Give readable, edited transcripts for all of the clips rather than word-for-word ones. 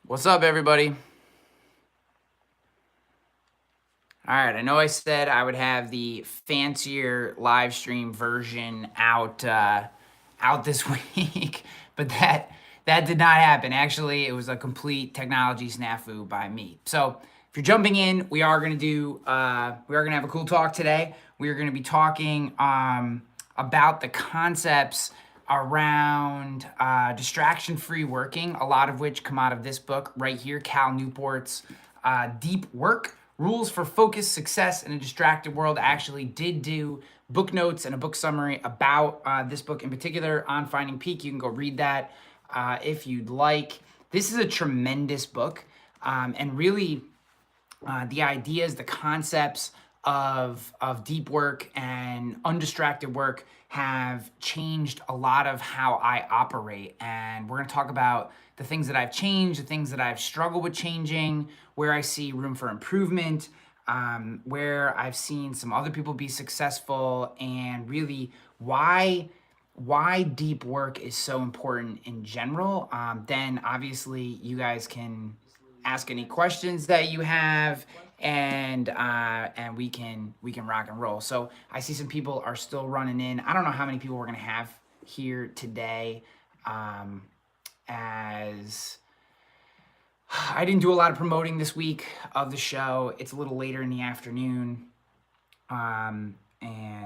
What's up, everybody? All right, I know I said I would have the fancier live stream version out this week, but that did not happen. Actually, it was a complete technology snafu by me. So, if you're jumping in, we are gonna have a cool talk today. We are gonna be talking about the concepts around distraction-free working, a lot of which come out of this book right here, Cal Newport's Deep Work: Rules for Focus, Success in a Distracted World. I actually did do book notes and a book summary about this book in particular on Finding Peak. You can go read that if you'd like. This is a tremendous book, and really the ideas, the concepts of deep work and undistracted work have changed a lot of how I operate. And we're going to talk about the things that I've changed, the things that I've struggled with changing, where I see room for improvement, where I've seen some other people be successful, and really why deep work is so important in general. Then obviously you guys can ask any questions that you have, and we can rock and roll. So I see some people are still running in. I don't know how many people we're gonna have here today, as I didn't do a lot of promoting this week of the show. It's a little later in the afternoon, and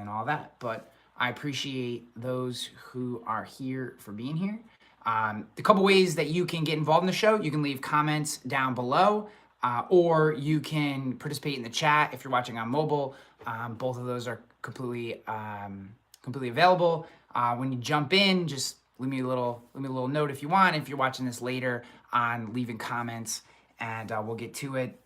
all that. But I appreciate those who are here for being here. The couple ways that you can get involved in the show: you can leave comments down below, or you can participate in the chat if you're watching on mobile. Both of those are completely available. When you jump in, just leave me a little note if you want. If you're watching this later, on leaving comments, and we'll get to it.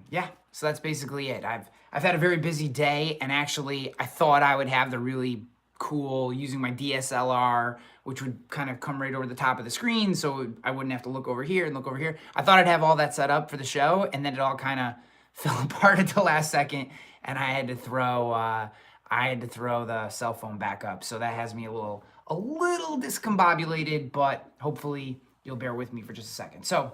Yeah, so that's basically it. I've had a very busy day, and actually I thought I would have the really cool using my DSLR, which would kind of come right over the top of the screen, so I wouldn't have to look over here and look over here. I thought I'd have all that set up for the show, and then it all kind of fell apart at the last second, and I had to throw the cell phone back up. So that has me a little discombobulated, but hopefully you'll bear with me for just a second. So,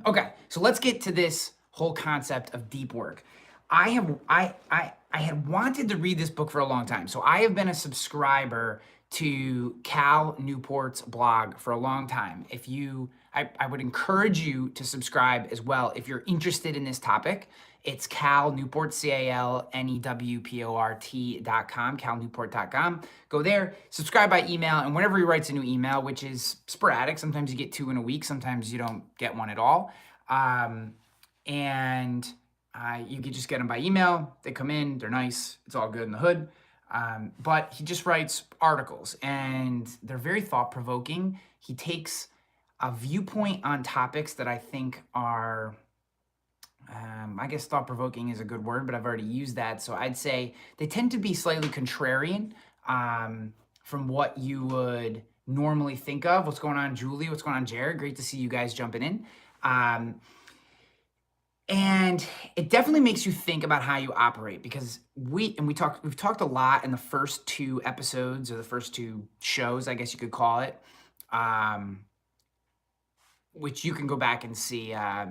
okay, so let's get to this whole concept of deep work. I had wanted to read this book for a long time. So I have been a subscriber to Cal Newport's blog for a long time. I would encourage you to subscribe as well if you're interested in this topic. It's Cal Newport, CalNewport.com, calnewport.com. Go there, subscribe by email, and whenever he writes a new email, which is sporadic, sometimes you get 2 in a week, sometimes you don't get one at all. You can just get them by email. They come in, they're nice, it's all good in the hood. But he just writes articles, and they're very thought-provoking. He takes a viewpoint on topics that I think are, I guess thought-provoking is a good word, but I've already used that. So I'd say they tend to be slightly contrarian from what you would normally think of. What's going on, Julie? What's going on, Jared? Great to see you guys jumping in. And it definitely makes you think about how you operate, because we've talked a lot in the first 2 episodes, or the first 2 shows, I guess you could call it, which you can go back and see. I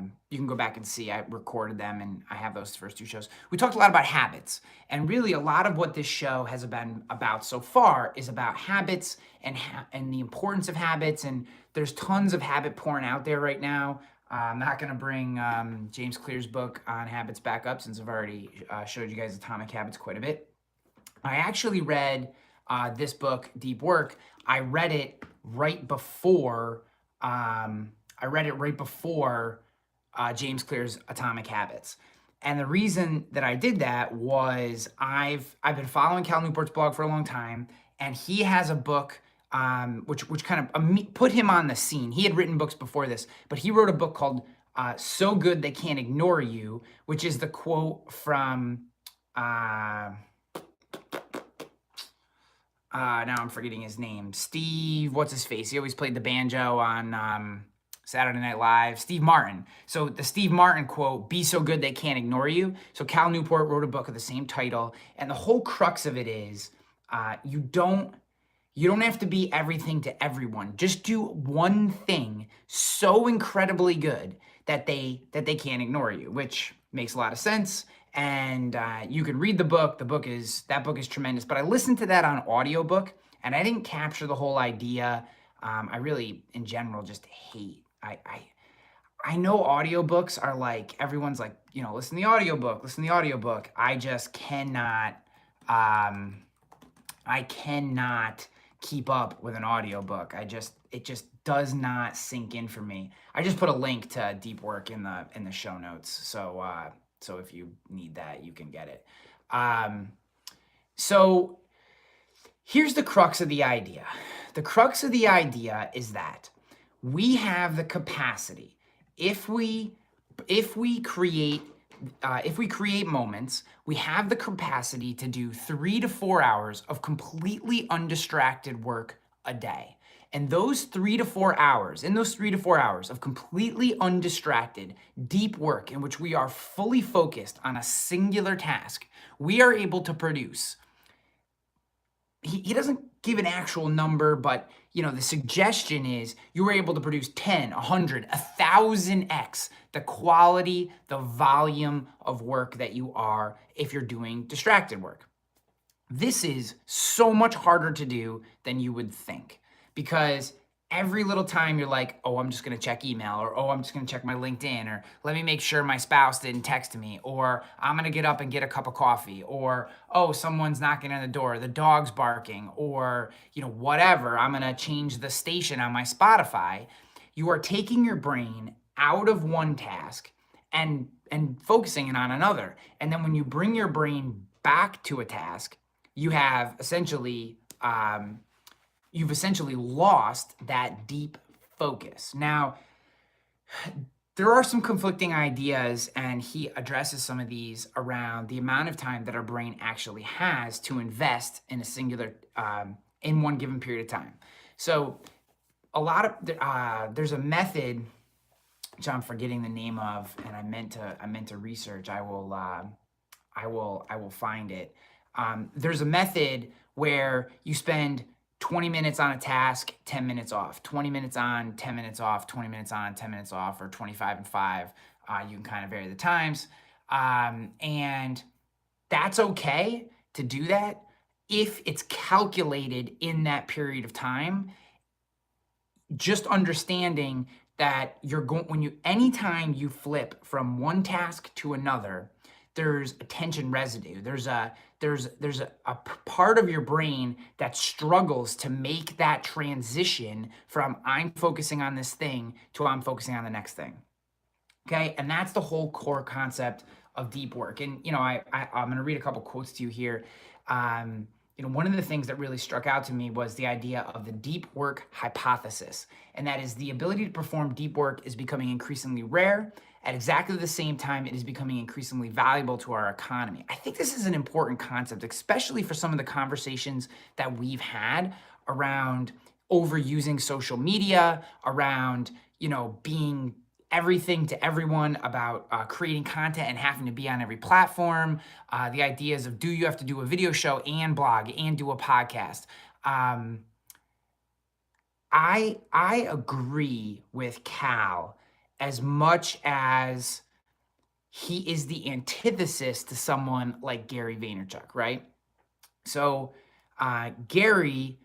recorded them, and I have those first 2 shows. We talked a lot about habits, and really a lot of what this show has been about so far is about habits and the importance of habits. And there's tons of habit porn out there right now. I'm not going to bring James Clear's book on habits back up, since I've already showed you guys Atomic Habits quite a bit. I actually read this book, Deep Work. I read it right before James Clear's Atomic Habits. And the reason that I did that was I've been following Cal Newport's blog for a long time, and he has a book which kind of put him on the scene. He had written books before this, but he wrote a book called So Good They Can't Ignore You, which is the quote from, now I'm forgetting his name, Steve, what's his face? He always played the banjo on Saturday Night Live, Steve Martin. So the Steve Martin quote, "Be so good they can't ignore you." So Cal Newport wrote a book of the same title, and the whole crux of it is you don't You don't have to be everything to everyone. Just do one thing so incredibly good that they can't ignore you, which makes a lot of sense. And you can read the book. That book is tremendous. But I listened to that on audiobook, and I didn't capture the whole idea. I really, in general, just hate. I know audiobooks are like, everyone's like, listen to the audiobook, listen to the audiobook. I just cannot, I cannot keep up with an audiobook. It just does not sink in for me. I just put a link to Deep Work in the show notes. So if you need that, you can get it. So here's the crux of the idea. The crux of the idea is that we have the capacity, if we create moments, we have the capacity to do 3 to 4 hours of completely undistracted work a day. And those 3 to 4 hours, in those 3 to 4 hours of completely undistracted, deep work in which we are fully focused on a singular task, we are able to produce. He doesn't give an actual number, but the suggestion is you were able to produce 10, 100, 1,000x the quality, the volume of work that you are if you're doing distracted work. This is so much harder to do than you would think, because every little time you're like, oh, I'm just gonna check email, or oh, I'm just gonna check my LinkedIn, or let me make sure my spouse didn't text me, or I'm gonna get up and get a cup of coffee, or oh, someone's knocking on the door, the dog's barking, or whatever, I'm gonna change the station on my Spotify. You are taking your brain out of one task and focusing it on another. And then when you bring your brain back to a task, you have essentially you've essentially lost that deep focus. Now, there are some conflicting ideas, and he addresses some of these around the amount of time that our brain actually has to invest in a singular, in one given period of time. So a lot of, there's a method, which I'm forgetting the name of, and I meant to research. I will find it. There's a method where you spend 20 minutes on a task, 10 minutes off, 20 minutes on, 10 minutes off, 20 minutes on, 10 minutes off, or 25 and 5. You can kind of vary the times. And that's okay to do that if it's calculated in that period of time. Just understanding that anytime you flip from one task to another, there's attention residue. There's a part of your brain that struggles to make that transition from I'm focusing on this thing to I'm focusing on the next thing. Okay, and that's the whole core concept of deep work. And I'm going to read a couple quotes to you here. One of the things that really struck out to me was the idea of the deep work hypothesis, and that is the ability to perform deep work is becoming increasingly rare. At exactly the same time, it is becoming increasingly valuable to our economy. I think this is an important concept, especially for some of the conversations that we've had around overusing social media, around, being everything to everyone, about creating content and having to be on every platform. The ideas of, do you have to do a video show and blog and do a podcast? I agree with Cal as much as he is the antithesis to someone like Gary Vaynerchuk, right? So Gary,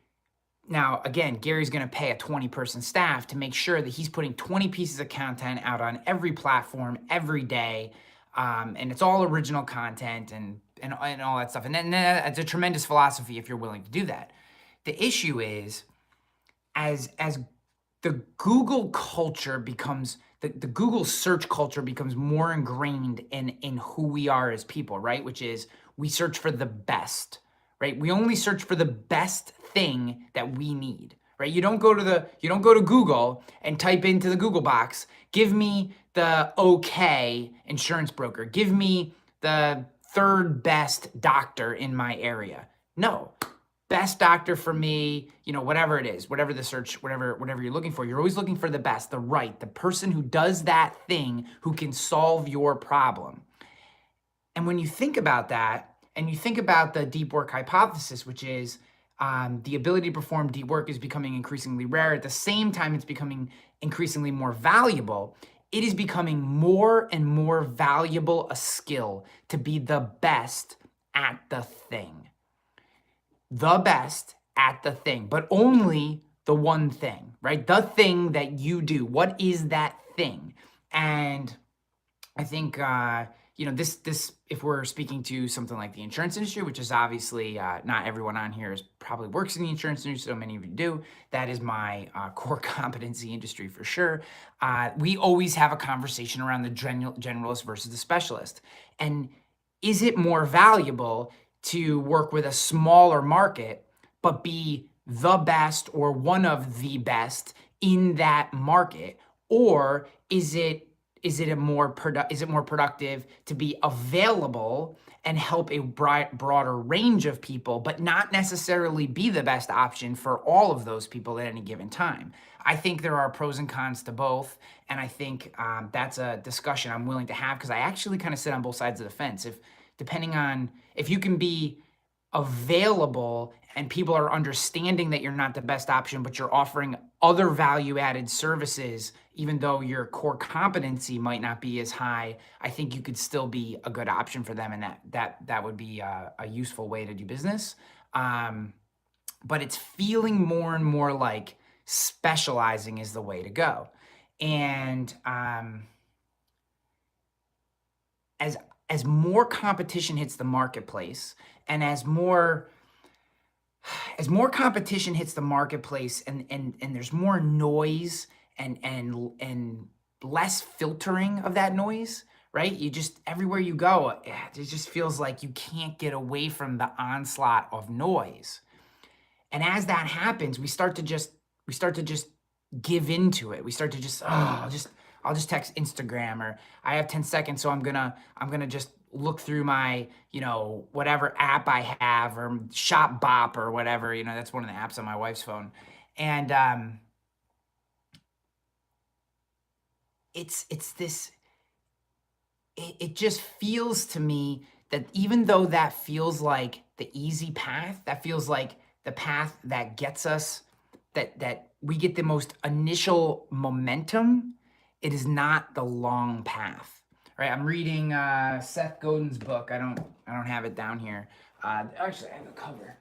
now again, Gary's going to pay a 20-person staff to make sure that he's putting 20 pieces of content out on every platform every day, and it's all original content and all that stuff. And then it's a tremendous philosophy if you're willing to do that. The issue is, as the Google culture becomes, the Google search culture becomes more ingrained in who we are as people, right? Which is, we search for the best, right? We only search for the best thing that we need, right? You don't go to Google and type into the Google box, give me the okay insurance broker, give me the third best doctor in my area. No. Best doctor for me, whatever it is, whatever the search, whatever you're looking for, you're always looking for the best, the person who does that thing, who can solve your problem. And when you think about that, and you think about the deep work hypothesis, which is The ability to perform deep work is becoming increasingly rare. At the same time, it's becoming increasingly more valuable. It is becoming more and more valuable a skill to be the best at the thing. The best at the thing, but only the one thing, right? The thing that you do. What is that thing? And I think this if we're speaking to something like the insurance industry, which is obviously not everyone on here probably works in the insurance industry, so many of you do. That is my core competency industry for sure. We always have a conversation around the generalist versus the specialist, and is it more valuable to work with a smaller market but be the best or one of the best in that market, or is it more productive to be available and help a broader range of people, but not necessarily be the best option for all of those people at any given time? I think there are pros and cons to both, and I think that's a discussion I'm willing to have, because I actually kind of sit on both sides of the fence. If you can be available and people are understanding that you're not the best option, but you're offering other value-added services, even though your core competency might not be as high, I think you could still be a good option for them, and that would be a useful way to do business. But it's feeling more and more like specializing is the way to go. And as more competition hits the marketplace, and as more competition hits the marketplace, and there's more noise and less filtering of that noise, right? You just, everywhere you go, it just feels like you can't get away from the onslaught of noise. And as that happens, we start to just give into it. We start to just, I'll just text Instagram, or I have 10 seconds, so I'm gonna just look through my, whatever app I have, or Shop Bop or whatever, that's one of the apps on my wife's phone. And it just feels to me that even though that feels like the easy path, that feels like the path that gets us, that we get the most initial momentum, it is not the long path. Right, I'm reading Seth Godin's book. I don't have it down here. Actually, I have a cover.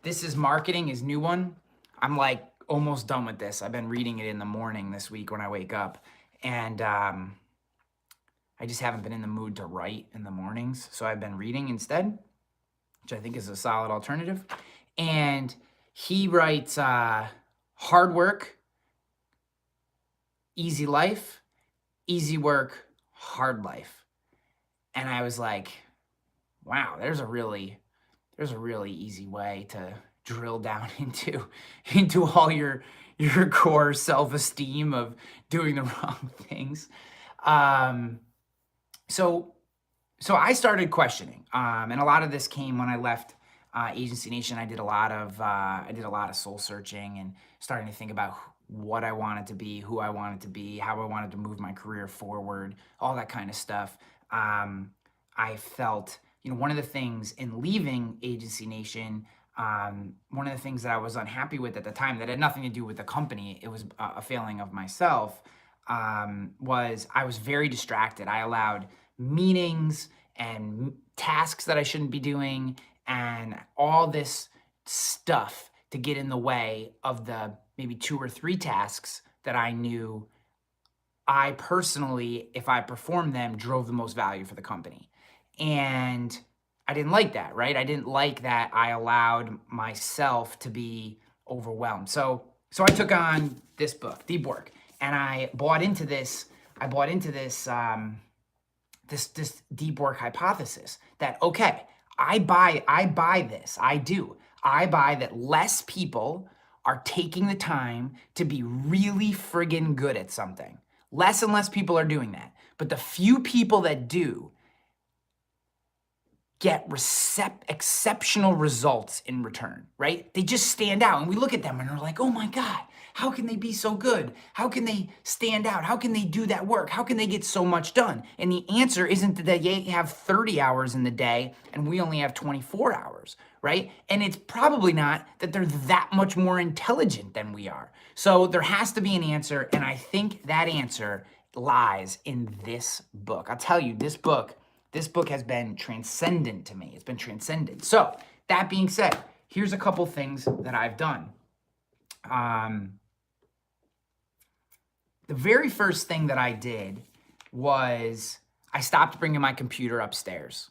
This is Marketing, his new one. I'm like almost done with this. I've been reading it in the morning this week when I wake up, and I just haven't been in the mood to write in the mornings, so I've been reading instead, which I think is a solid alternative. And he writes hard work, easy life, easy work, hard life. And I was like, wow, there's a really easy way to drill down into all your core self-esteem of doing the wrong things. So I started questioning, and a lot of this came when I left Agency Nation. I did a lot of soul searching and starting to think about what I wanted to be, who I wanted to be, how I wanted to move my career forward, all that kind of stuff. I felt, one of the things in leaving Agency Nation, one of the things that I was unhappy with at the time, that had nothing to do with the company, it was a failing of myself, was I was very distracted. I allowed meetings and tasks that I shouldn't be doing and all this stuff to get in the way of the maybe 2 or 3 tasks that I knew I personally, if I performed them, drove the most value for the company. And I didn't like that, right? I didn't like that I allowed myself to be overwhelmed. So I took on this book, Deep Work, and I bought into this this deep work hypothesis that, okay, I buy this. I buy that less people are taking the time to be really friggin' good at something. Less and less people are doing that. But the few people that do get exceptional results in return, right? They just stand out, and we look at them and we're like, oh my God, how can they be so good? How can they stand out? How can they do that work? How can they get so much done? And the answer isn't that they have 30 hours in the day and we only have 24 hours, right? And it's probably not that they're that much more intelligent than we are. So there has to be an answer, and I think that answer lies in this book. I'll tell you, this book has been transcendent to me. It's been transcendent. So that being said, here's a couple things that I've done. The very first thing that I did was I stopped bringing my computer upstairs.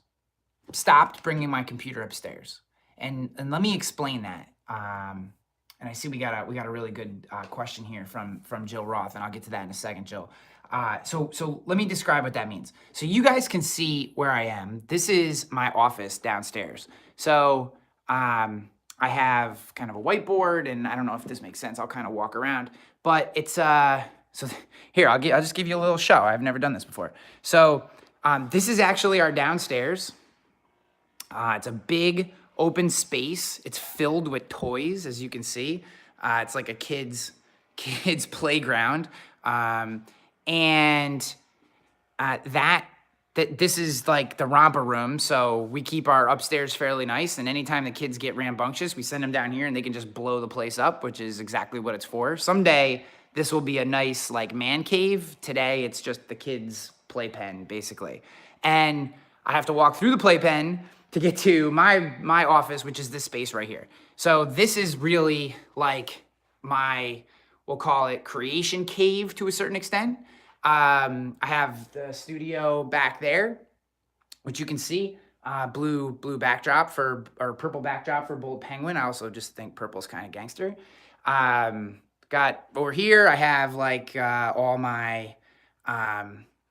And let me explain that. And I see we got a really good question here from Jill Roth, and I'll get to that in a second, Jill. So let me describe what that means. So you guys can see where I am. This is my office downstairs. So I have kind of a whiteboard, and I don't know if this makes sense. I'll kind of walk around, but it's so here I'll just give you a little show. I've never done this before. So this is actually our downstairs. It's a big open space. It's filled with toys, as you can see. It's like a kid's playground. And this is like the romper room. So we keep our upstairs fairly nice. And anytime the kids get rambunctious, we send them down here and they can just blow the place up, which is exactly what it's for. Someday this will be a nice like man cave. Today it's just the kids' playpen basically. And I have to walk through the playpen to get to my office, which is this space right here. So this is really like we'll call it creation cave to a certain extent. I have the studio back there, which you can see, blue backdrop or purple backdrop for Bold Penguin. I also just think purple's kind of gangster. Got over here, I have like all my,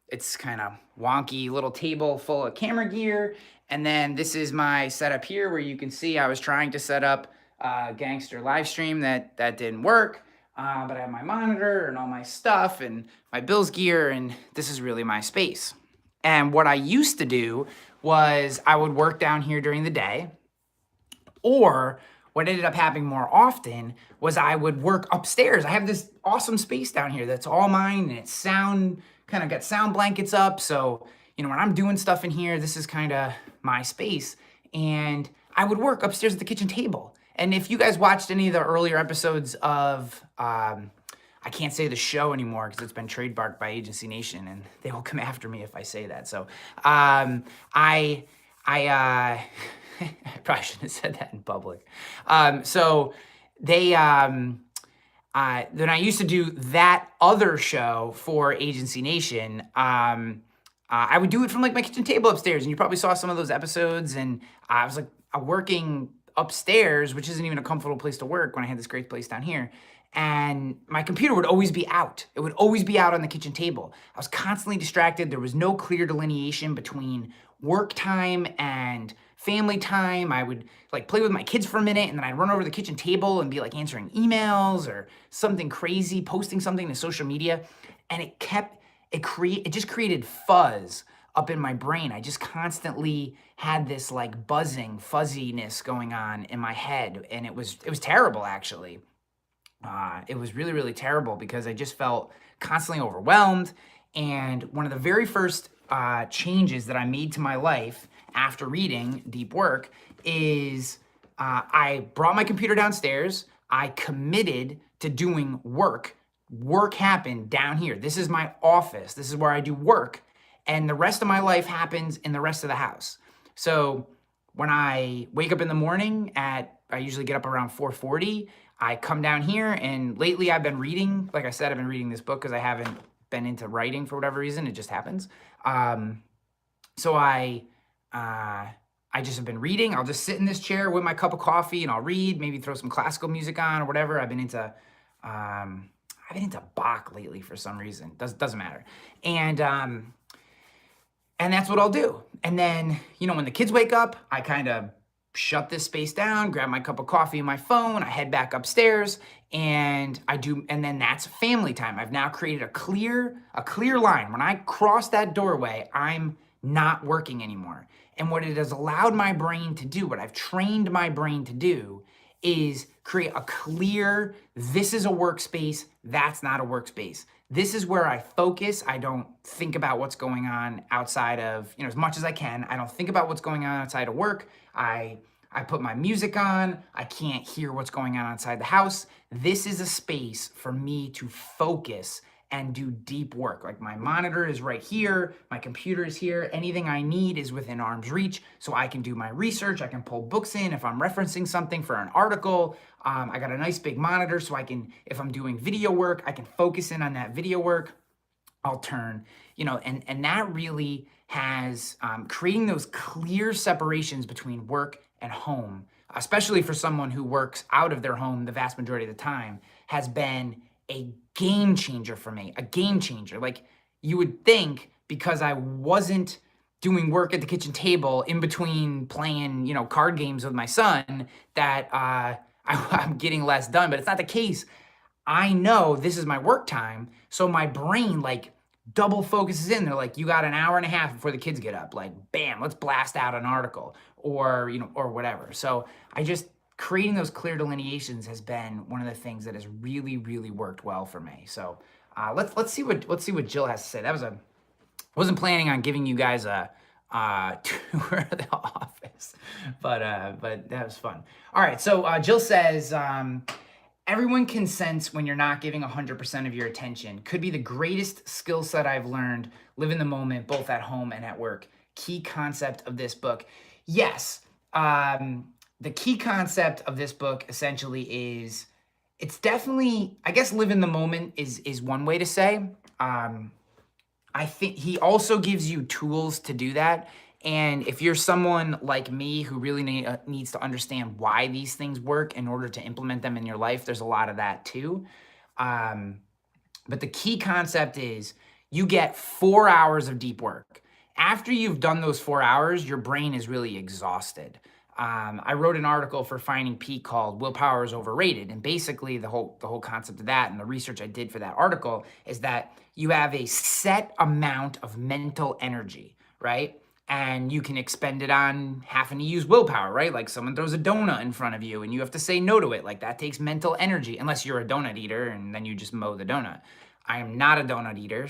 it's kind of wonky little table full of camera gear. And then this is my setup here where you can see I was trying to set up a gangster live stream that didn't work. But I have my monitor and all my stuff and my Bills gear, and this is really my space. And what I used to do was I would work down here during the day, or what ended up happening more often was I would work upstairs. I have this awesome space down here that's all mine, and it's kind of got sound blankets up. So, when I'm doing stuff in here, this is kind of my space. And I would work upstairs at the kitchen table. And if you guys watched any of the earlier episodes of, I can't say the show anymore because it's been trademarked by Agency Nation, and they will come after me if I say that. So I probably shouldn't have said that in public. So they, then I used to do that other show for Agency Nation. I would do it from like my kitchen table upstairs, and you probably saw some of those episodes. And I was like working upstairs, which isn't even a comfortable place to work when I had this great place down here. And my computer would always be out. It would always be out on the kitchen table. I was constantly distracted. There was no clear delineation between work time and family time. I would like play with my kids for a minute, and then I'd run over to the kitchen table and be like answering emails or something crazy, posting something to social media. And it just created fuzz up in my brain. I just constantly had this like buzzing fuzziness going on in my head, and it was terrible actually. It was really, really terrible because I just felt constantly overwhelmed. And one of the very first changes that I made to my life after reading Deep Work is I brought my computer downstairs. I committed to doing work. Work happened down here. This is my office. This is where I do work. And the rest of my life happens in the rest of the house. So when I wake up in the morning I usually get up around 4:40. I come down here, and lately I've been reading. Like I said, I've been reading this book because I haven't been into writing for whatever reason. It just happens. So I just have been reading. I'll just sit in this chair with my cup of coffee and I'll read, maybe throw some classical music on or whatever. I've been into Bach lately for some reason. Doesn't matter. And that's what I'll do. And then, when the kids wake up, I kind of shut this space down, grab my cup of coffee and my phone, I head back upstairs, and then that's family time. I've now created a clear line. When I cross that doorway, I'm not working anymore. And what it has allowed my brain to do, what I've trained my brain to do, is create a clear, this is a workspace, that's not a workspace. This is where I focus. I don't think about what's going on outside of, as much as I can. I don't think about what's going on outside of work. I I put my music on. I can't hear what's going on outside the house. This is a space for me to focus and do deep work. Like my monitor is right here, my computer is here, anything I need is within arm's reach, so I can do my research, I can pull books in if I'm referencing something for an article. I got a nice big monitor so I can, if I'm doing video work, I can focus in on that video work. I'll turn, and that really has creating those clear separations between work and home, especially for someone who works out of their home the vast majority of the time, has been a game changer for me, a game changer. Like you would think because I wasn't doing work at the kitchen table in between playing, card games with my son that I'm getting less done, but it's not the case. I know this is my work time, so my brain like double focuses in. They're like, you got an hour and a half before the kids get up. Like, bam, let's blast out an article or, or whatever. So I just creating those clear delineations has been one of the things that has really, really worked well for me. So let's see what Jill has to say. Wasn't planning on giving you guys a tour of the office, but that was fun. All right, so Jill says, everyone can sense when you're not giving 100% of your attention. Could be the greatest skill set I've learned. Live in the moment, both at home and at work. Key concept of this book. Yes, the key concept of this book essentially is, it's definitely, I guess live in the moment is one way to say. I think he also gives you tools to do that. And if you're someone like me who really needs to understand why these things work in order to implement them in your life, there's a lot of that too. But the key concept is you get 4 hours of deep work. After you've done those 4 hours, your brain is really exhausted. I wrote an article for Finding Peak called Willpower is Overrated. And basically the whole concept of that and the research I did for that article is that you have a set amount of mental energy, right? And you can expend it on having to use willpower, right? Like someone throws a donut in front of you and you have to say no to it. Like that takes mental energy, unless you're a donut eater and then you just mow the donut. I am not a donut eater,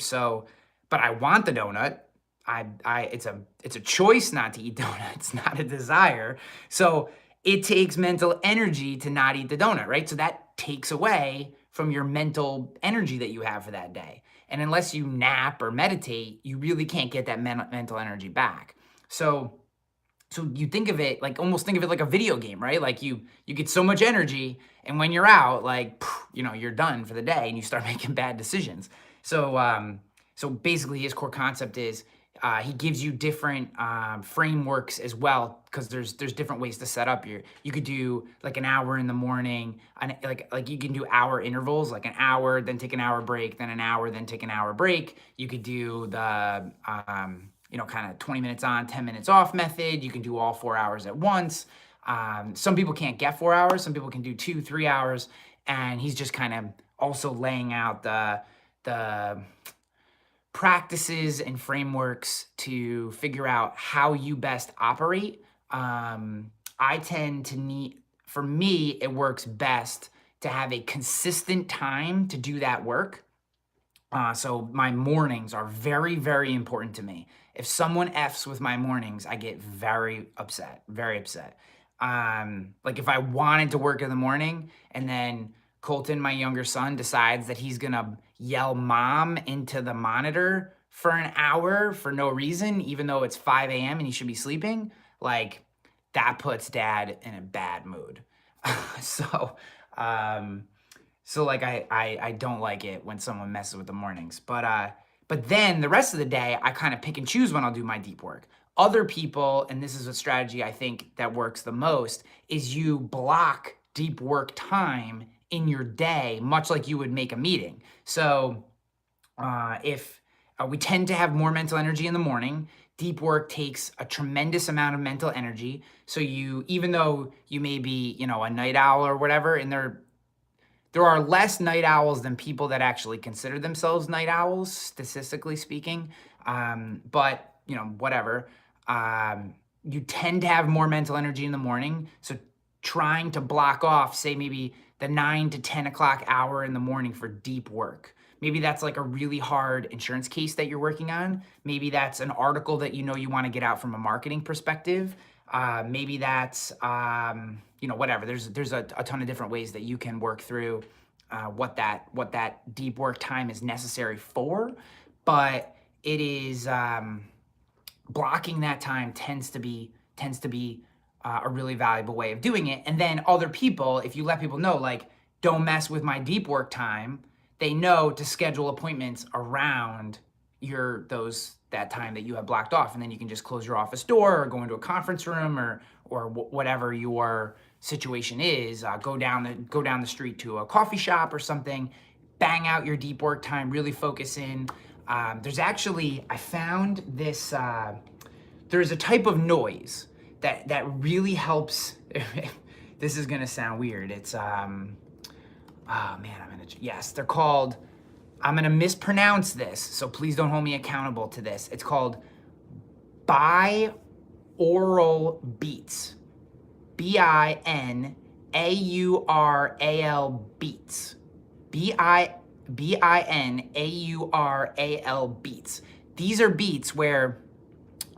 but I want the donut. It's a choice not to eat donuts, not a desire. So it takes mental energy to not eat the donut, right? So that takes away from your mental energy that you have for that day. And unless you nap or meditate, you really can't get that mental energy back. So you think of it like, almost think of it like a video game, right? Like you get so much energy, and when you're out, like, you're done for the day and you start making bad decisions. So basically his core concept is, he gives you different frameworks as well, because there's different ways to set up you could do like an hour in the morning, and like you can do hour intervals, like an hour, then take an hour break, then an hour, then take an hour break. You could do the kind of 20 minutes on, 10 minutes off method. You can do all 4 hours at once. Some people can't get 4 hours. Some people can do 2-3 hours. And he's just kind of also laying out the practices and frameworks to figure out how you best operate. I tend to need, for me, it works best to have a consistent time to do that work. So my mornings are very, very important to me. If someone F's with my mornings, I get very upset, very upset. Like if I wanted to work in the morning and then Colton, my younger son, decides that he's gonna yell mom into the monitor for an hour for no reason, even though it's 5 a.m. and he should be sleeping, like that puts dad in a bad mood. So like I don't like it when someone messes with the mornings, but then the rest of the day, I kind of pick and choose when I'll do my deep work. Other people, and this is a strategy I think that works the most, is you block deep work time in your day, much like you would make a meeting. So if we tend to have more mental energy in the morning, deep work takes a tremendous amount of mental energy. So even though you may be, a night owl or whatever, and there are less night owls than people that actually consider themselves night owls, statistically speaking. But, whatever. You tend to have more mental energy in the morning. So trying to block off, say maybe the 9 to 10 o'clock hour in the morning for deep work. Maybe that's like a really hard insurance case that you're working on. Maybe that's an article that you want to get out from a marketing perspective. Maybe that's, whatever. There's a ton of different ways that you can work through what that deep work time is necessary for. But it is, blocking that time tends to be a really valuable way of doing it. And then other people, if you let people know, like, don't mess with my deep work time, they know to schedule appointments around that time that you have blocked off, and then you can just close your office door or go into a conference room or whatever your situation is. Go down the street to a coffee shop or something. Bang out your deep work time. Really focus in. There's actually, I found this. There's a type of noise that really helps. This is gonna sound weird. It's yes, they're called. I'm gonna mispronounce this, so please don't hold me accountable to this. It's called binaural beats. binaural beats. binaural beats. These are beats where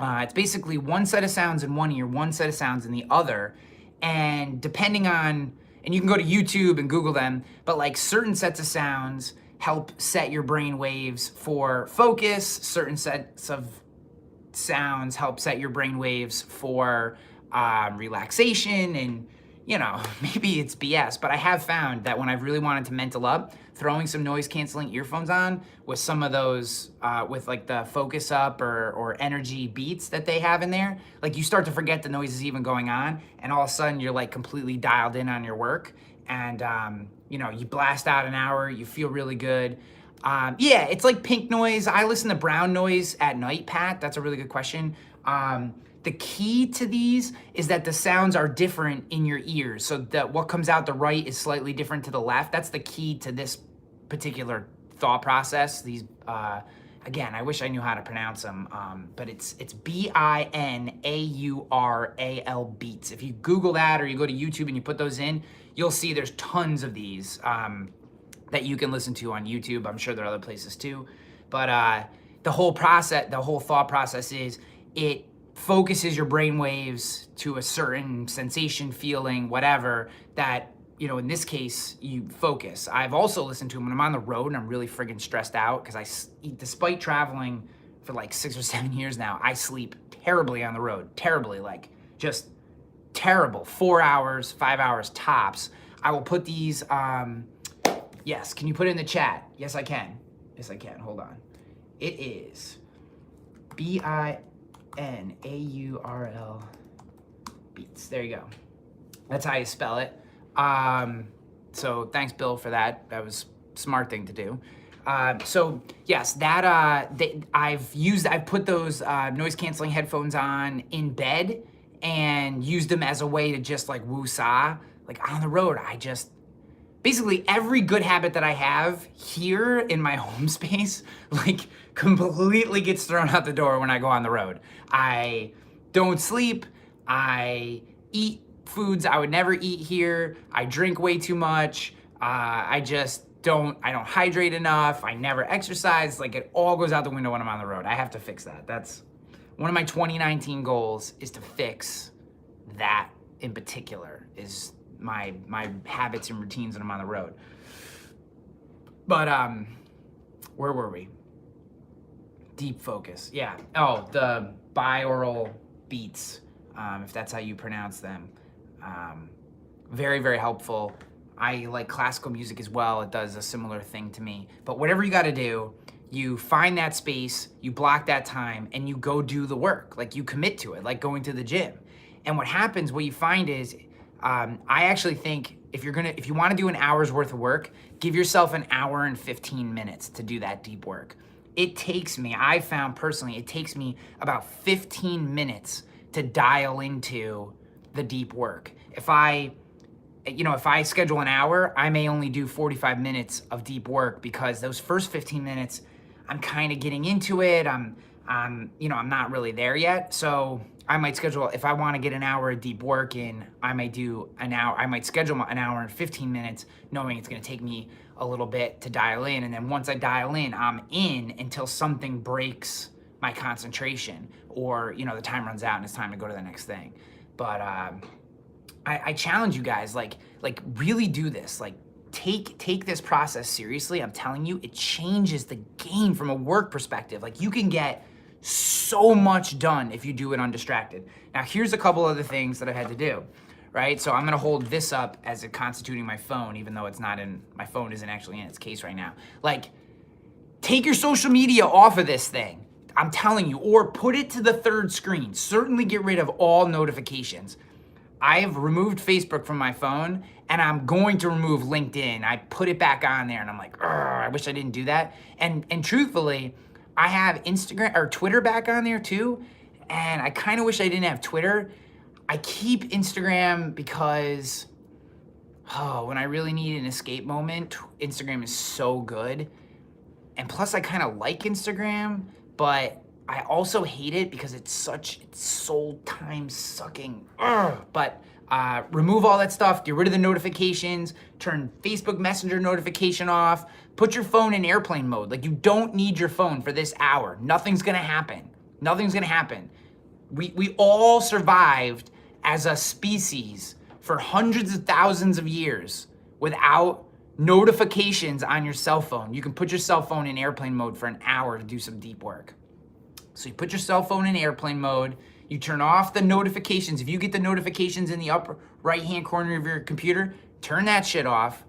it's basically one set of sounds in one ear, one set of sounds in the other, and depending on, and you can go to YouTube and Google them, but like certain sets of sounds help set your brain waves for focus. Certain sets of sounds help set your brain waves for relaxation. And, maybe it's BS, but I have found that when I've really wanted to mental up, throwing some noise canceling earphones on with some of those, with like the focus up or energy beats that they have in there, like you start to forget the noise is even going on. And all of a sudden you're like completely dialed in on your work. And, you blast out an hour, you feel really good. Yeah, it's like pink noise. I listen to brown noise at night, Pat. That's a really good question. The key to these is that the sounds are different in your ears. So that what comes out the right is slightly different to the left. That's the key to this particular thought process. These, again, I wish I knew how to pronounce them, but it's binaural beats. If you Google that or you go to YouTube and you put those in, you'll see there's tons of these that you can listen to on YouTube. I'm sure there are other places too. But the whole thought process is it focuses your brain waves to a certain sensation, feeling, whatever, that, in this case, you focus. I've also listened to them when I'm on the road and I'm really friggin' stressed out because despite traveling for like 6 or 7 years now, I sleep terribly on the road. Terribly, like just terrible. 4 hours, 5 hours tops. I will put these, yes, can you put it in the chat? Yes, I can. Yes, I can. Hold on. It is binaural beats. There you go. That's how you spell it. So thanks, Bill, for that. That was a smart thing to do. So yes, I've put those noise canceling headphones on in bed and used them as a way to just like woo-saw. Like on the road, basically every good habit that I have here in my home space, like completely gets thrown out the door when I go on the road. I don't sleep. I eat foods I would never eat here. I drink way too much. I don't hydrate enough. I never exercise. Like it all goes out the window when I'm on the road. I have to fix that. That's one of my 2019 goals, is to fix that in particular, is my habits and routines when I'm on the road. But where were we? Deep focus. Yeah. Oh, the binaural beats, if that's how you pronounce them. Very, very helpful. I like classical music as well. It does a similar thing to me. But whatever you got to do, you find that space, you block that time, and you go do the work. Like you commit to it, like going to the gym. And what happens, what you find is, I actually think if you want to do an hour's worth of work, give yourself an hour and 15 minutes to do that deep work. I found personally, it takes me about 15 minutes to dial into the deep work. If I schedule an hour, I may only do 45 minutes of deep work because those first 15 minutes, I'm kind of getting into it. I'm not really there yet. So I might schedule, if I want to get an hour of deep work in, I might schedule an hour and 15 minutes knowing it's going to take me a little bit to dial in. And then once I dial in, I'm in until something breaks my concentration or, the time runs out and it's time to go to the next thing. But I challenge you guys, like really do this. Like take this process seriously. I'm telling you, it changes the game from a work perspective. Like you can get so much done if you do it undistracted. Now here's a couple other things that I had to do, right? So I'm gonna hold this up as it constituting my phone, even though it's not in, my phone isn't actually in its case right now. Like, take your social media off of this thing. I'm telling you, or put it to the third screen. Certainly get rid of all notifications. I've removed Facebook from my phone, and I'm going to remove LinkedIn. I put it back on there, and I'm like, I wish I didn't do that. And truthfully, I have Instagram or Twitter back on there too, and I kind of wish I didn't have Twitter. I keep Instagram because, when I really need an escape moment, Instagram is so good. And plus, I kind of like Instagram, but I also hate it because it's so time sucking. But remove all that stuff, get rid of the notifications, turn Facebook Messenger notification off, put your phone in airplane mode. Like, you don't need your phone for this hour. Nothing's gonna happen. Nothing's gonna happen. We all survived as a species for hundreds of thousands of years without notifications on your cell phone. You can put your cell phone in airplane mode for an hour to do some deep work. So you put your cell phone in airplane mode, you turn off the notifications. If you get the notifications in the upper right-hand corner of your computer, turn that shit off.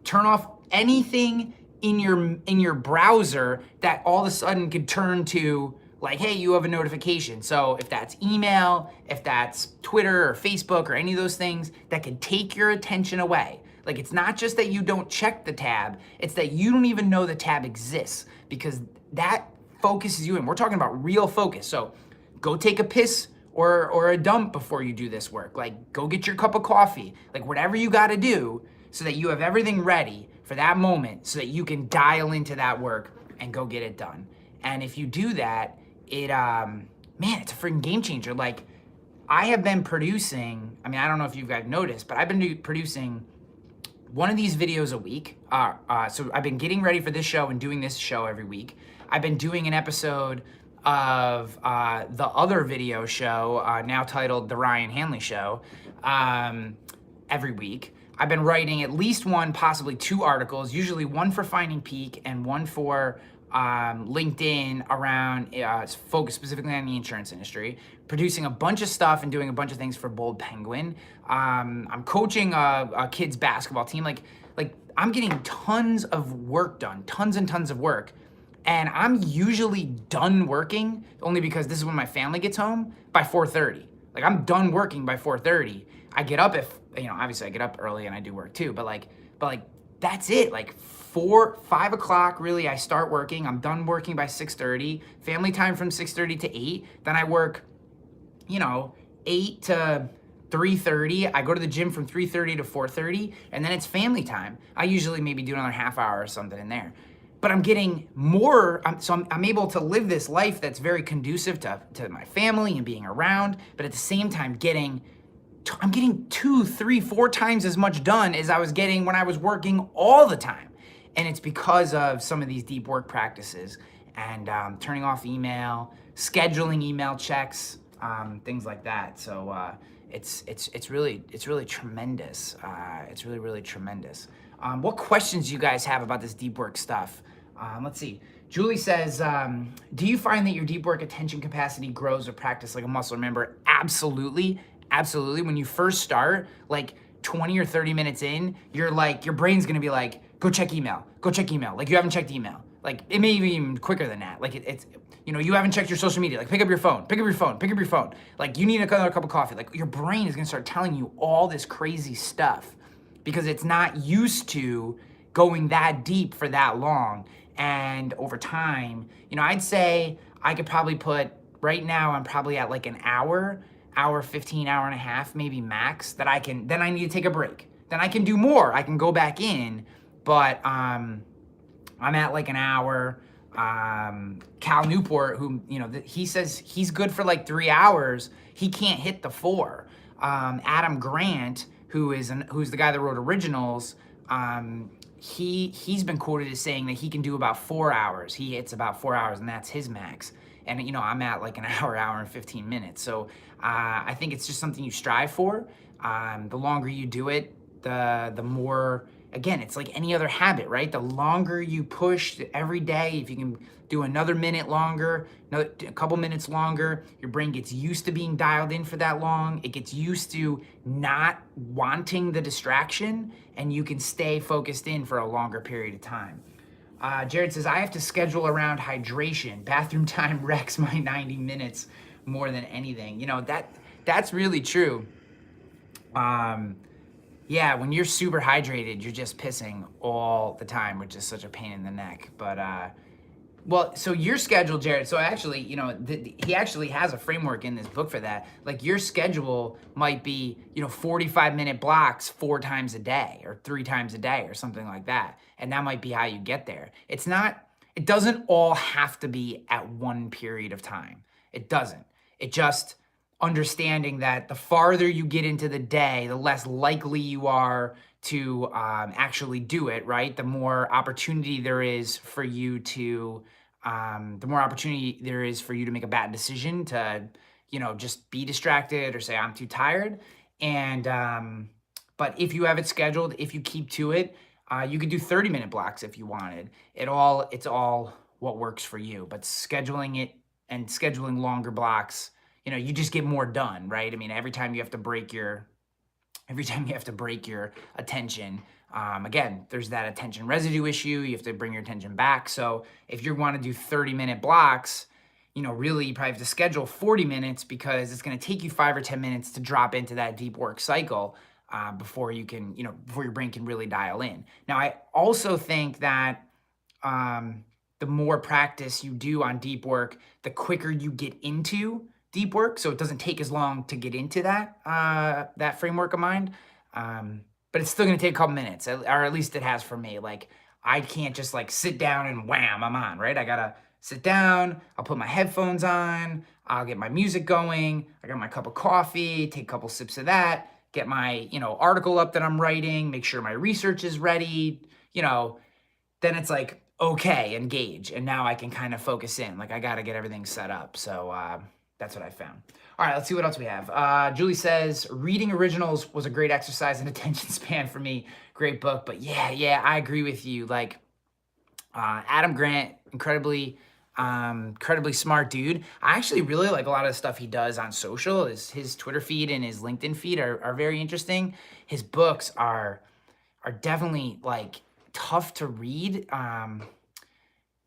Turn off anything in your browser that all of a sudden could turn to, like, hey, you have a notification. So if that's email, if that's Twitter or Facebook or any of those things that could take your attention away. Like, it's not just that you don't check the tab, it's that you don't even know the tab exists, because that focuses you in. We're talking about real focus. So go take a piss or a dump before you do this work. Like, go get your cup of coffee. Like, whatever you gotta do so that you have everything ready for that moment so that you can dial into that work and go get it done. And if you do that, it's a freaking game changer. Like, I have been producing, I mean, I don't know if you guys noticed, but I've been producing one of these videos a week. So I've been getting ready for this show and doing this show every week. I've been doing an episode of the other video show, now titled The Ryan Hanley Show, every week. I've been writing at least one, possibly two articles, usually one for Finding Peak and one for LinkedIn around, focused specifically on the insurance industry, producing a bunch of stuff and doing a bunch of things for Bold Penguin. I'm coaching a kids basketball team. Like I'm getting tons of work done, tons and tons of work. And I'm usually done working, only because this is when my family gets home, by 4:30. Like, I'm done working by 4:30. I get up obviously I get up early and I do work too, but that's it. Like 5 o'clock, really, I start working. I'm done working by 6:30. Family time from 6:30 to 8. Then I work, 8 to 3:30. I go to the gym from 3:30 to 4:30, and then it's family time. I usually maybe do another half hour or something in there. But I'm getting more, so I'm able to live this life that's very conducive to my family and being around, but at the same time I'm getting 2, 3, 4 times as much done as I was getting when I was working all the time. And it's because of some of these deep work practices and turning off email, scheduling email checks, things like that. So it's really tremendous. It's really tremendous. What questions do you guys have about this deep work stuff? Let's see. Julie says, do you find that your deep work attention capacity grows with practice like a muscle? Remember, absolutely. When you first start, like 20 or 30 minutes in, your brain's gonna be like, go check email. Like, you haven't checked email. Like, it may be even quicker than that. Like, it's you haven't checked your social media. Like, pick up your phone. Like, you need another cup of coffee. Like, your brain is gonna start telling you all this crazy stuff because it's not used to going that deep for that long. And over time, I'd say I could probably right now I'm probably at like an hour 15, hour and a half, maybe max, then I need to take a break. Then I can do more. I can go back in, but I'm at like an hour. Cal Newport, who, he says he's good for like 3 hours. He can't hit the 4. Adam Grant, who's the guy that wrote Originals, he's been quoted as saying that he can do about 4 hours. He hits about 4 hours, and that's his max. And, I'm at like an hour and 15 minutes. So I think it's just something you strive for. The longer you do it, the more, again, it's like any other habit, right? The longer you push every day, if you can do another minute longer, a couple minutes longer, your brain gets used to being dialed in for that long. It gets used to not wanting the distraction, and you can stay focused in for a longer period of time. Jared says, I have to schedule around hydration. Bathroom time wrecks my 90 minutes more than anything. That's really true. Yeah, when you're super hydrated, you're just pissing all the time, which is such a pain in the neck. But well, so your schedule, Jared. So actually, he actually has a framework in this book for that. Like your schedule might be, 45-minute blocks 4 times a day or 3 times a day or something like that. And that might be how you get there. It doesn't all have to be at one period of time. It doesn't. It just understanding that the farther you get into the day, the less likely you are to actually do it, right? The more opportunity there is for you to, make a bad decision to, just be distracted or say, I'm too tired. And, but if you have it scheduled, if you keep to it, you could do 30-minute blocks if you wanted. It's all what works for you, but scheduling it and scheduling longer blocks, you just get more done, right? I mean, every time you have to break your attention, again, there's that attention residue issue. You have to bring your attention back. So if you want to do 30-minute blocks, really you probably have to schedule 40 minutes because it's going to take you 5 or 10 minutes to drop into that deep work cycle before your brain can really dial in. Now, I also think that the more practice you do on deep work, the quicker you get into deep work, so it doesn't take as long to get into that framework of mind. But it's still going to take a couple minutes, or at least it has for me. Like I can't just like sit down and wham, I'm on, right? I gotta sit down. I'll put my headphones on. I'll get my music going. I got my cup of coffee. Take a couple sips of that. Get my article up that I'm writing. Make sure my research is ready. Then it's like okay, engage, and now I can kind of focus in. Like I got to get everything set up. So. That's what I found. All right, let's see what else we have. Julie says, reading originals was a great exercise in attention span for me. Great book. But yeah, I agree with you. Like Adam Grant, incredibly smart dude. I actually really like a lot of the stuff he does on social. His Twitter feed and his LinkedIn feed are very interesting. His books are definitely like tough to read.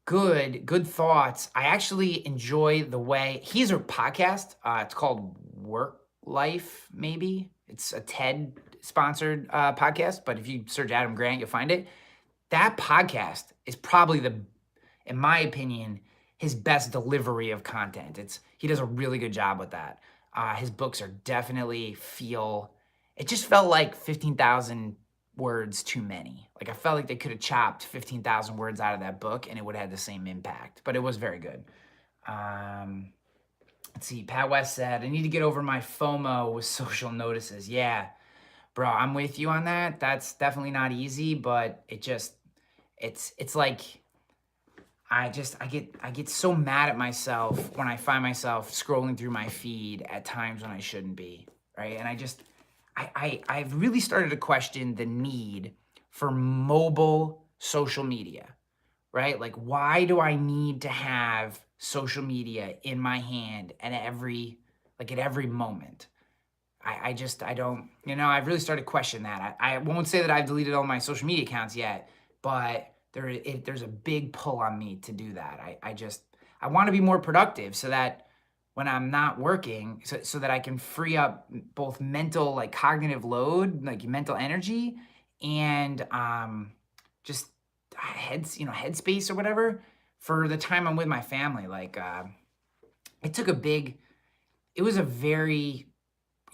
Good thoughts. I actually enjoy the way he's a podcast. It's called Work Life, maybe. It's a TED sponsored podcast, but if you search Adam Grant, you'll find it. That podcast is probably in my opinion, his best delivery of content. He does a really good job with that. His books are definitely it just felt like 15,000 words too many. Like I felt like they could have chopped 15,000 words out of that book and it would have had the same impact, but it was very good. Let's see, Pat West said, I need to get over my FOMO with social notices. Yeah, bro, I'm with you on that. That's definitely not easy, but it's like, I get so mad at myself when I find myself scrolling through my feed at times when I shouldn't be, right? And I've really started to question the need for mobile social media, right? Like, why do I need to have social media in my hand at every moment? I don't, I've really started to question that. I won't say that I've deleted all my social media accounts yet, but there's a big pull on me to do that. I want to be more productive so that when I'm not working, so that I can free up both mental, like cognitive load, like mental energy, and just headspace or whatever for the time I'm with my family. Like it was a very,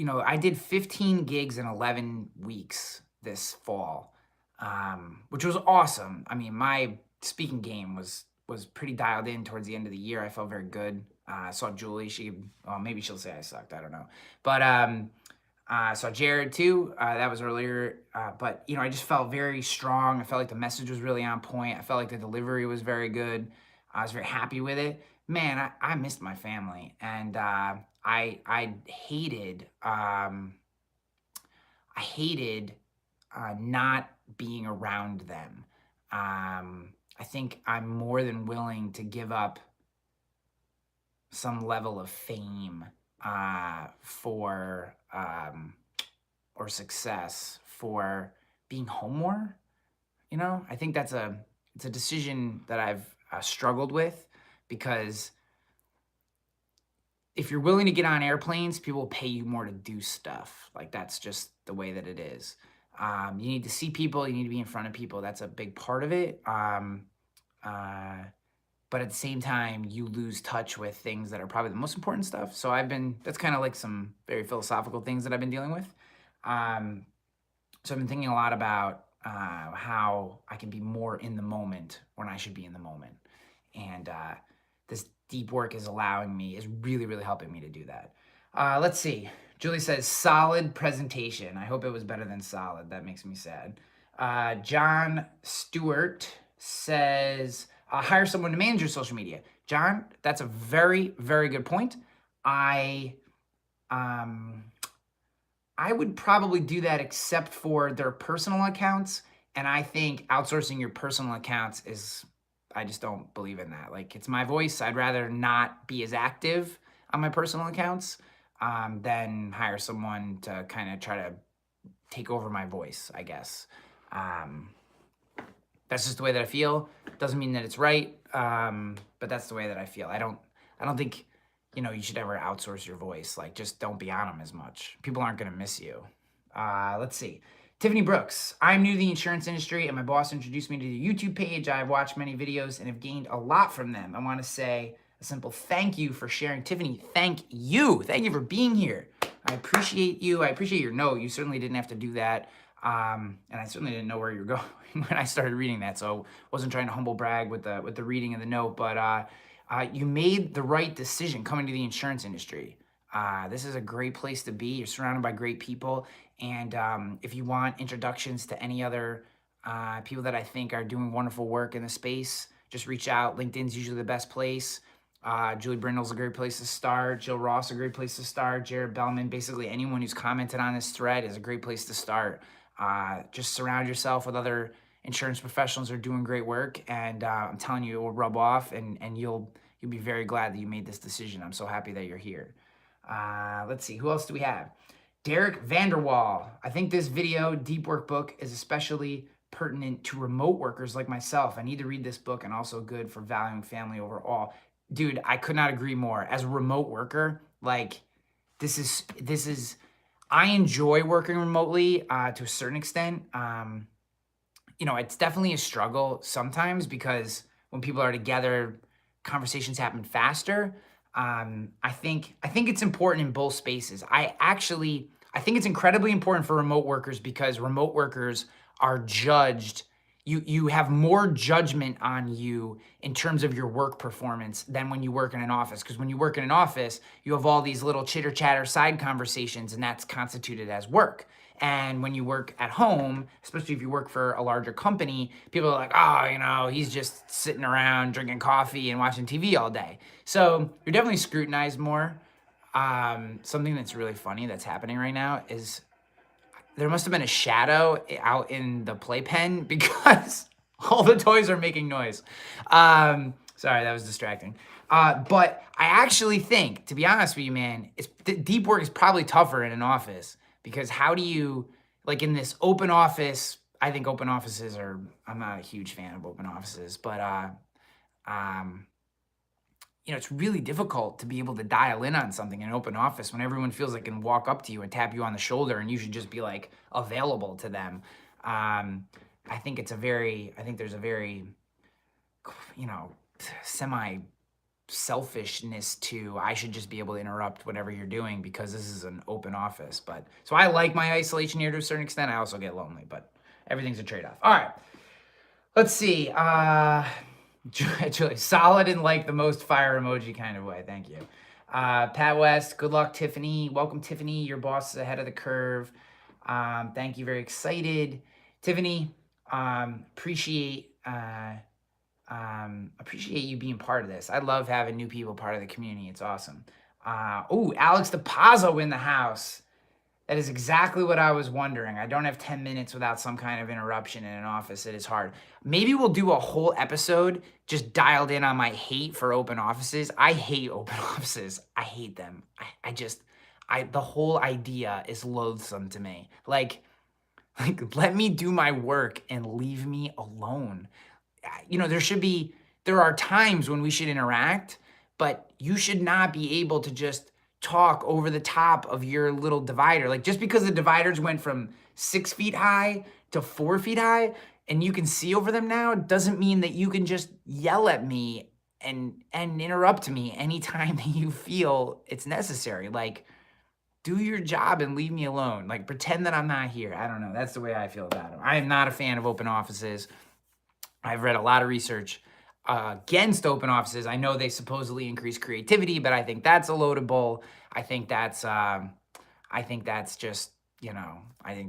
I did 15 gigs in 11 weeks this fall, which was awesome. I mean, my speaking game was pretty dialed in towards the end of the year. I felt very good. I saw Julie. Maybe she'll say I sucked. I don't know. But I saw Jared too. That was earlier. But I just felt very strong. I felt like the message was really on point. I felt like the delivery was very good. I was very happy with it. Man, I missed my family, and I hated I hated not being around them. I think I'm more than willing to give up some level of fame for or success for being home more. You know, I think it's a decision that I've struggled with, because if you're willing to get on airplanes, people will pay you more to do stuff. Like, that's just the way that it is. You need to see people. You need to be in front of people. That's a big part of it. Uh, but at the same time, you lose touch with things that are probably the most important stuff. So that's kind of like some very philosophical things that I've been dealing with. So I've been thinking a lot about how I can be more in the moment when I should be in the moment. And this deep work is really, really helping me to do that. Let's see. Julie says, solid presentation. I hope it was better than solid. That makes me sad. John Stewart says, hire someone to manage your social media. John, that's a very, very good point. I would probably do that except for their personal accounts. And I think outsourcing your personal accounts I just don't believe in that. Like, it's my voice. I'd rather not be as active on my personal accounts than hire someone to kind of try to take over my voice, I guess. That's just the way that I feel. Doesn't mean that it's right, but that's the way that I feel. I don't think, you should ever outsource your voice. Like, just don't be on them as much. People aren't going to miss you. Let's see. Tiffany Brooks, I'm new to the insurance industry, and my boss introduced me to the YouTube page. I've watched many videos and have gained a lot from them. I want to say a simple thank you for sharing. Tiffany, thank you. Thank you for being here. I appreciate you. I appreciate your note. You certainly didn't have to do that. And I certainly didn't know where you're going when I started reading that, so wasn't trying to humble brag with the reading of the note, but you made the right decision coming to the insurance industry. This is a great place to be. You're surrounded by great people, and if you want introductions to any other people that I think are doing wonderful work in the space, just reach out. LinkedIn's usually the best place. Julie Brindle's a great place to start. Jill Ross, a great place to start. Jared Bellman, basically anyone who's commented on this thread is a great place to start. Just surround yourself with other insurance professionals who are doing great work, and I'm telling you, it will rub off, and you'll be very glad that you made this decision. I'm so happy that you're here. Let's see, who else do we have? Derek Vanderwall. I think this video, Deep Work book, is especially pertinent to remote workers like myself. I need to read this book, and also good for valuing family overall. Dude, I could not agree more. As a remote worker, like, this is I enjoy working remotely to a certain extent. It's definitely a struggle sometimes, because when people are together, conversations happen faster. I think it's important in both spaces. I think it's incredibly important for remote workers, because remote workers are judged. You have more judgment on you in terms of your work performance than when you work in an office. Because when you work in an office, you have all these little chitter chatter side conversations, and that's constituted as work. And when you work at home, especially if you work for a larger company, people are like, oh, he's just sitting around drinking coffee and watching TV all day. So you're definitely scrutinized more. Something that's really funny that's happening right now is there must have been a shadow out in the playpen, because all the toys are making noise. Sorry, that was distracting. But I actually think, to be honest with you, man, deep work is probably tougher in an office, because how do you, like, in this open office, I think open offices I'm not a huge fan of open offices, but it's really difficult to be able to dial in on something in an open office when everyone feels like they can walk up to you and tap you on the shoulder, and you should just be, like, available to them. I think there's a very, semi-selfishness to, I should just be able to interrupt whatever you're doing because this is an open office. But so I like my isolation here to a certain extent. I also get lonely, but everything's a trade-off. All right, let's see. Julie, solid in, like, the most fire emoji kind of way. Thank you. Pat West, good luck, Tiffany. Welcome, Tiffany. Your boss is ahead of the curve. Thank you. Very excited. Tiffany, appreciate Appreciate you being part of this. I love having new people part of the community. It's awesome. Oh, Alex DePazzo in the house. That is exactly what I was wondering. I don't have 10 minutes without some kind of interruption in an office. It is hard. Maybe we'll do a whole episode just dialed in on my hate for open offices. I hate open offices. I hate them. The whole idea is loathsome to me. Like, let me do my work and leave me alone. There are times when we should interact, but you should not be able to just talk over the top of your little divider. Like, just because the dividers went from 6 feet high to 4 feet high and you can see over them now, doesn't mean that you can just yell at me and interrupt me anytime that you feel it's necessary. Like, do your job and leave me alone. Like, pretend that I'm not here. I don't know. That's the way I feel about them. I am not a fan of open offices. I've read a lot of research against open offices. I know they supposedly increase creativity, but I think that's a load of bull. I think that's just, I think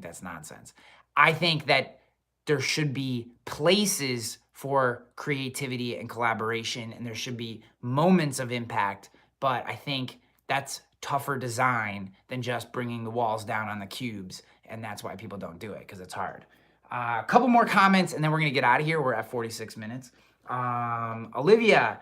that's nonsense. I think that there should be places for creativity and collaboration, and there should be moments of impact, but I think that's tougher design than just bringing the walls down on the cubes, and that's why people don't do it, because it's hard. A couple more comments, and then we're going to get out of here. We're at 46 minutes. Olivia,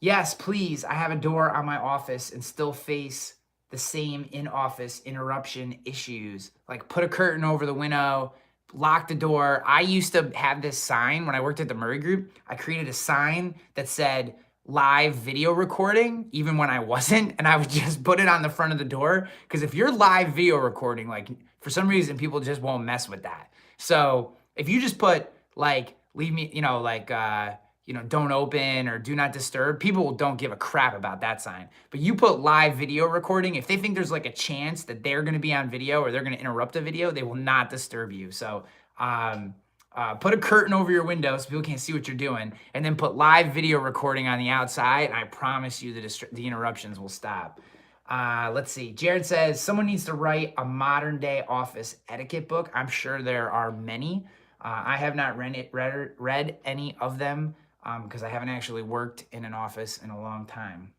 yes, please. I have a door on my office and still face the same in-office interruption issues. Like, put a curtain over the window, lock the door. I used to have this sign when I worked at the Murray Group. I created a sign that said live video recording, even when I wasn't, and I would just put it on the front of the door. Because if you're live video recording, like, for some reason, people just won't mess with that. So if you just put, like, leave me, don't open or do not disturb, people don't give a crap about that sign. But you put live video recording, if they think there's like a chance that they're going to be on video or they're going to interrupt a video, they will not disturb you. So put a curtain over your window so people can't see what you're doing, and then put live video recording on the outside, and I promise you the interruptions will stop. Let's see. Jared says, someone needs to write a modern day office etiquette book. I'm sure there are many. I have not read any of them because I haven't actually worked in an office in a long time.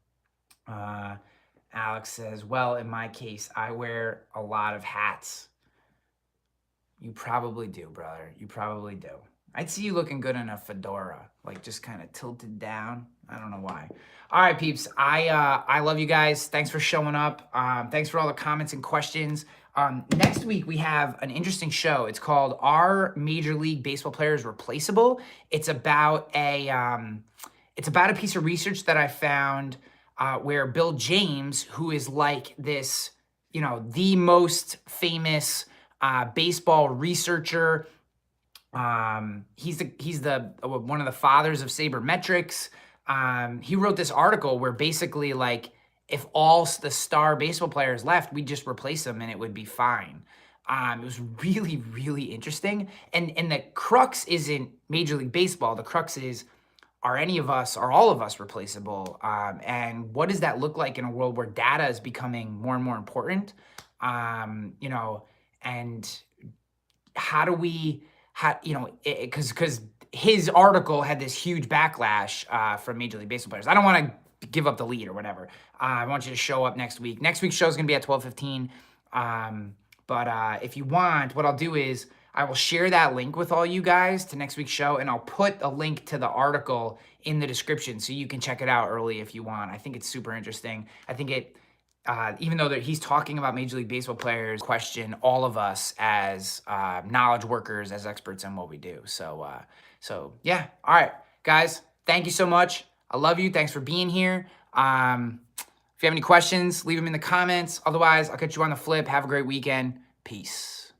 Alex says, well, in my case, I wear a lot of hats. You probably do, brother. You probably do. I'd see you looking good in a fedora, like just kind of tilted down. I don't know why. All right, peeps. I love you guys. Thanks for showing up. Thanks for all the comments and questions. Next week, we have an interesting show. It's called Are Major League Baseball Players Replaceable? It's about a piece of research that I found where Bill James, who is like this, the most famous baseball researcher. He's one of the fathers of sabermetrics. He wrote this article where basically, like, if all the star baseball players left, we'd just replace them and it would be fine. It was really, really interesting. And the crux isn't Major League Baseball. The crux is, are all of us replaceable? And what does that look like in a world where data is becoming more and more important? And how do we, because his article had this huge backlash from Major League Baseball players. I don't want to give up the lead or whatever. I want you to show up next week. Next week's show is going to be at 12:15. But if you want, what I'll do is I will share that link with all you guys to next week's show, and I'll put a link to the article in the description so you can check it out early if you want. I think it's super interesting. I think it, even though he's talking about Major League Baseball players, question all of us as knowledge workers, as experts in what we do. So yeah. All right, guys, thank you so much. I love you. Thanks for being here. If you have any questions, leave them in the comments. Otherwise, I'll catch you on the flip. Have a great weekend. Peace.